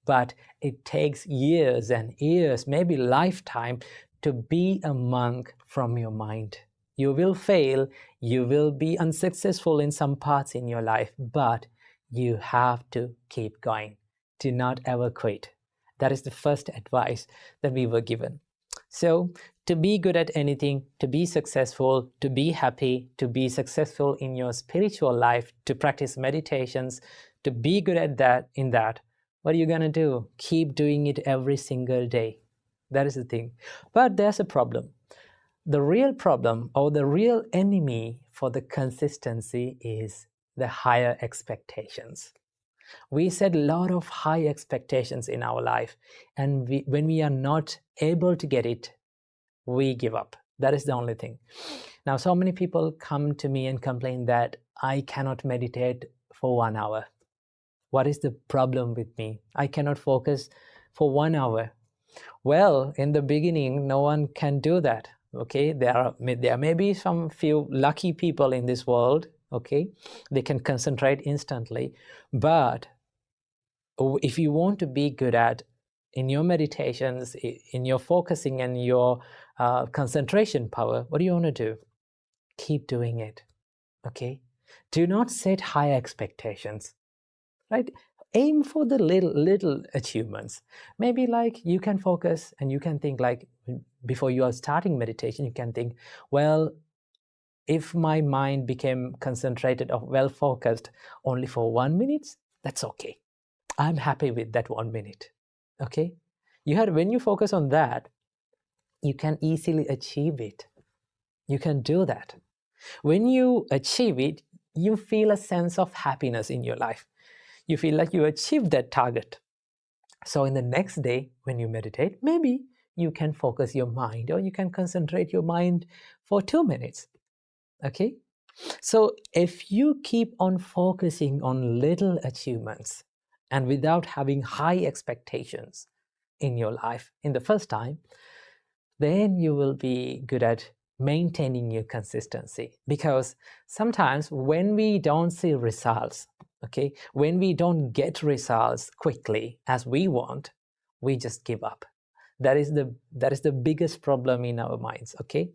but it takes years and years, maybe lifetime, to be a monk from your mind. You will fail, you will be unsuccessful in some parts in your life, but you have to keep going. Do not ever quit. That is the first advice that we were given. So, to be good at anything, to be successful, to be happy, to be successful in your spiritual life, to practice meditations, to be good at that, what are you going to do? Keep doing it every single day. That is the thing. But there's a problem. The real problem, or the real enemy for the consistency, is the higher expectations. We set a lot of high expectations in our life, and when we are not able to get it, we give up. That is the only thing. Now, so many people come to me and complain that I cannot meditate for 1 hour. What is the problem with me? I cannot focus for 1 hour. Well, in the beginning, no one can do that. Okay, there may be some few lucky people in this world. Okay, they can concentrate instantly. But if you want to be good at in your meditations, in your focusing and your concentration power, what do you want to do? Keep doing it. Okay, do not set high expectations. Right? Aim for the little achievements. Maybe like you can focus and you can think, like before you are starting meditation, you can think, well, if my mind became concentrated or well focused only for 1 minute, that's okay. I'm happy with that 1 minute. Okay, when you focus on that, you can easily achieve it. You can do that. When you achieve it, you feel a sense of happiness in your life. You feel like you achieved that target. So in the next day, when you meditate, maybe you can focus your mind, or you can concentrate your mind for 2 minutes. Okay? So if you keep on focusing on little achievements and without having high expectations in your life in the first time, then you will be good at maintaining your consistency. Because sometimes when we don't see results, okay, when we don't get results quickly as we want, we just give up. That is the biggest problem in our minds. Okay,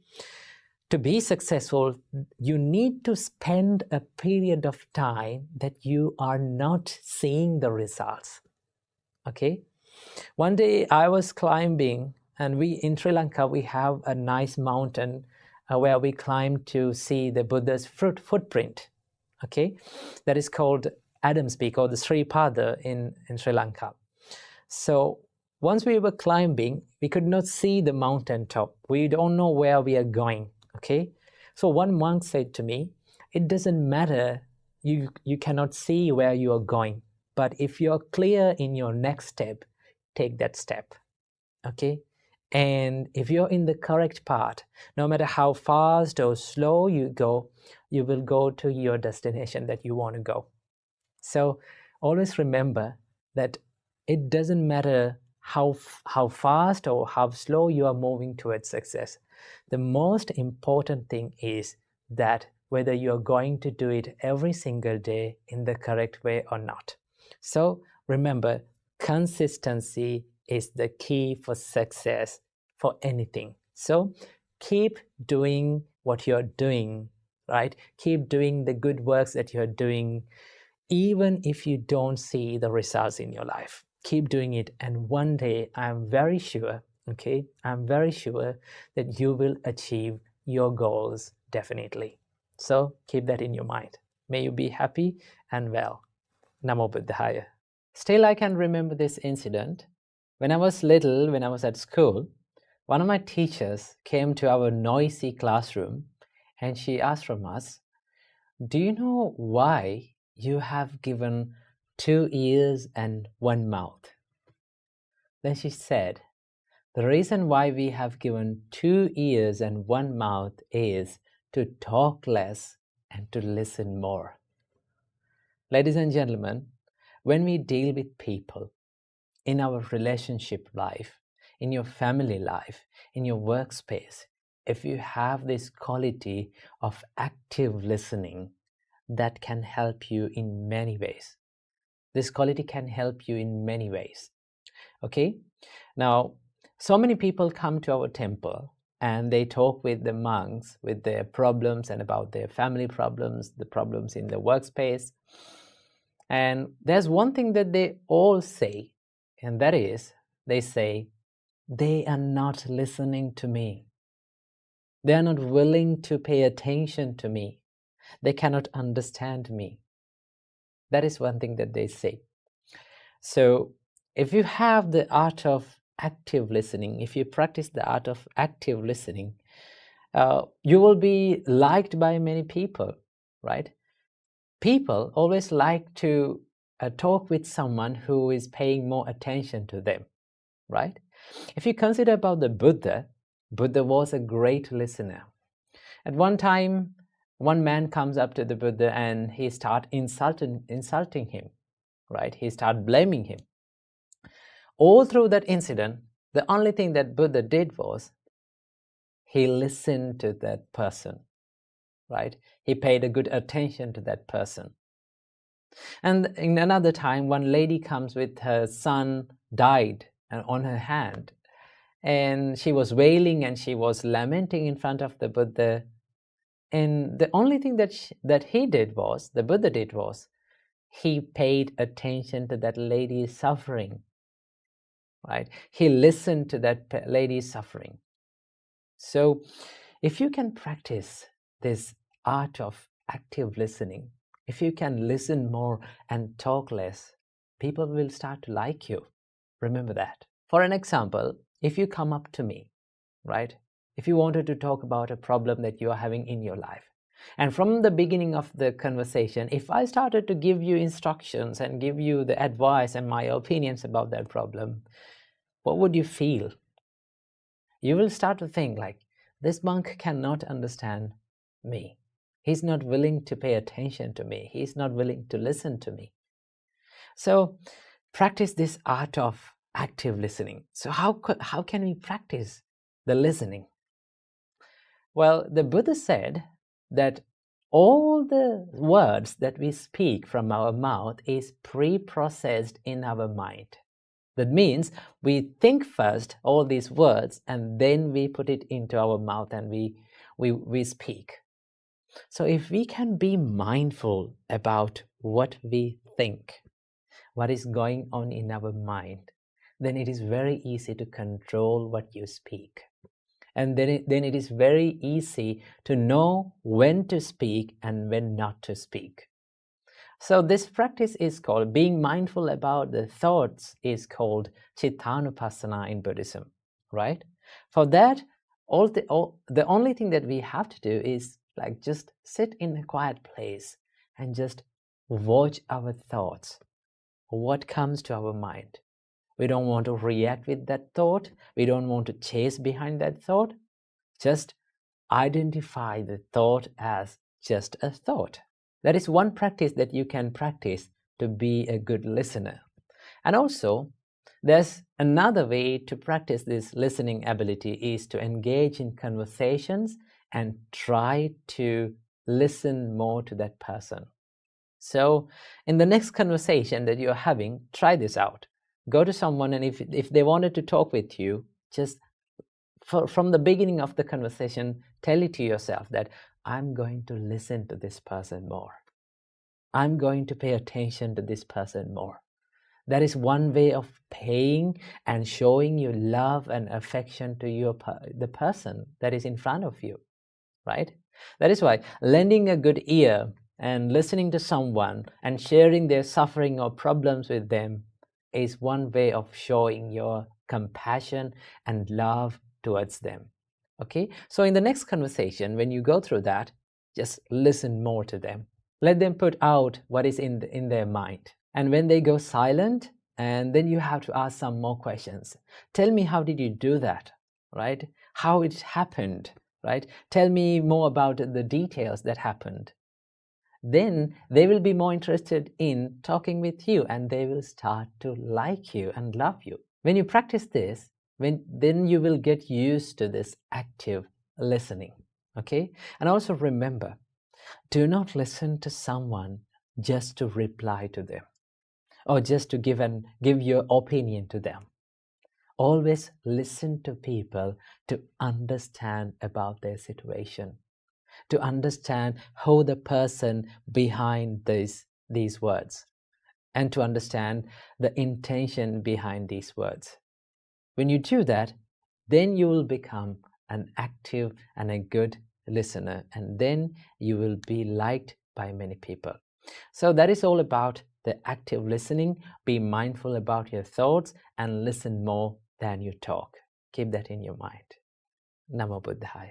to be successful, you need to spend a period of time that you are not seeing the results. Okay, one day I was climbing, and in Sri Lanka we have a nice mountain where we climb to see the Buddha's footprint. Okay, that is called Adam's Peak, or the Sri Pada in Sri Lanka. So once we were climbing, we could not see the mountain top. We don't know where we are going. Okay, so one monk said to me, it doesn't matter, you cannot see where you are going, but if you're clear in your next step, take that step. Okay, and if you're in the correct path, no matter how fast or slow you go, you will go to your destination that you want to go. So always remember that it doesn't matter how fast or how slow you are moving towards success. The most important thing is that whether you're going to do it every single day in the correct way or not. So remember, consistency is the key for success for anything. So keep doing what you're doing, right? Keep doing the good works that you're doing, even if you don't see the results in your life. Keep doing it, and one day I'm very sure that you will achieve your goals, definitely. So keep that in your mind. May you be happy and well. Namo Buddhaya. Still, I can remember this incident. When I was little, when I was at school, one of my teachers came to our noisy classroom and she asked from us, "Do you know why you have given 2 ears and 1 mouth?" Then she said, "The reason why we have given 2 ears and 1 mouth is to talk less and to listen more." Ladies and gentlemen, when we deal with people in our relationship life, in your family life, in your workspace, if you have this quality of active listening, that can help you in many ways. This quality can help you in many ways. Okay? Now, so many people come to our temple and they talk with the monks with their problems and about their family problems, the problems in the workspace. And there's one thing that they all say, and that is, they say, they are not listening to me. They are not willing to pay attention to me. They cannot understand me. That is one thing that they say. So if you have the art of active listening, if you practice the art of active listening, you will be liked by many people, right? People always like to talk with someone who is paying more attention to them, right? If you consider about the Buddha, Buddha was a great listener. At one time, one man comes up to the Buddha and he starts insulting him, right? He starts blaming him. All through that incident, the only thing that Buddha did was he listened to that person, right? He paid a good attention to that person. And in another time, one lady comes with her son died on her hand, and she was wailing and she was lamenting in front of the Buddha. And the only thing that the Buddha did was, he paid attention to that lady's suffering, right? He listened to that lady's suffering. So if you can practice this art of active listening, if you can listen more and talk less, people will start to like you. Remember that. For an example, if you come up to me, right? If you wanted to talk about a problem that you are having in your life, and from the beginning of the conversation, if I started to give you instructions and give you the advice and my opinions about that problem, what would you feel? You will start to think like, this monk cannot understand me. He's not willing to pay attention to me. He's not willing to listen to me. So practice this art of active listening. So how can we practice the listening? Well, the Buddha said that all the words that we speak from our mouth is pre-processed in our mind. That means we think first all these words and then we put it into our mouth and we speak. So if we can be mindful about what we think, what is going on in our mind, then it is very easy to control what you speak. And then it is very easy to know when to speak and when not to speak. So this practice is called, being mindful about the thoughts is called Chittanupassana in Buddhism, right? For that, the only thing that we have to do is like just sit in a quiet place and just watch our thoughts, what comes to our mind. We don't want to react with that thought. We don't want to chase behind that thought. Just identify the thought as just a thought. That is one practice that you can practice to be a good listener. And also, there's another way to practice this listening ability is to engage in conversations and try to listen more to that person. So in the next conversation that you're having, try this out. Go to someone, and if they wanted to talk with you, just from the beginning of the conversation, tell it to yourself that I'm going to listen to this person more. I'm going to pay attention to this person more. That is one way of paying and showing your love and affection to the person that is in front of you, right? That is why lending a good ear and listening to someone and sharing their suffering or problems with them is one way of showing your compassion and love towards them. Okay, so in the next conversation, when you go through that, just listen more to them. Let them put out what is in their mind. And when they go silent, and then you have to ask some more questions. Tell me, how did you do that, right? How it happened, right? Tell me more about the details that happened. Then they will be more interested in talking with you, and they will start to like you and love you. When you practice this, then you will get used to this active listening, okay? And also remember, do not listen to someone just to reply to them or just to give your opinion to them. Always listen to people to understand about their situation, to understand who the person behind these words, and to understand the intention behind these words. When you do that, then you will become an active and a good listener, and then you will be liked by many people. So that is all about the active listening. Be mindful about your thoughts and listen more than you talk. Keep that in your mind. Namo Buddhaya.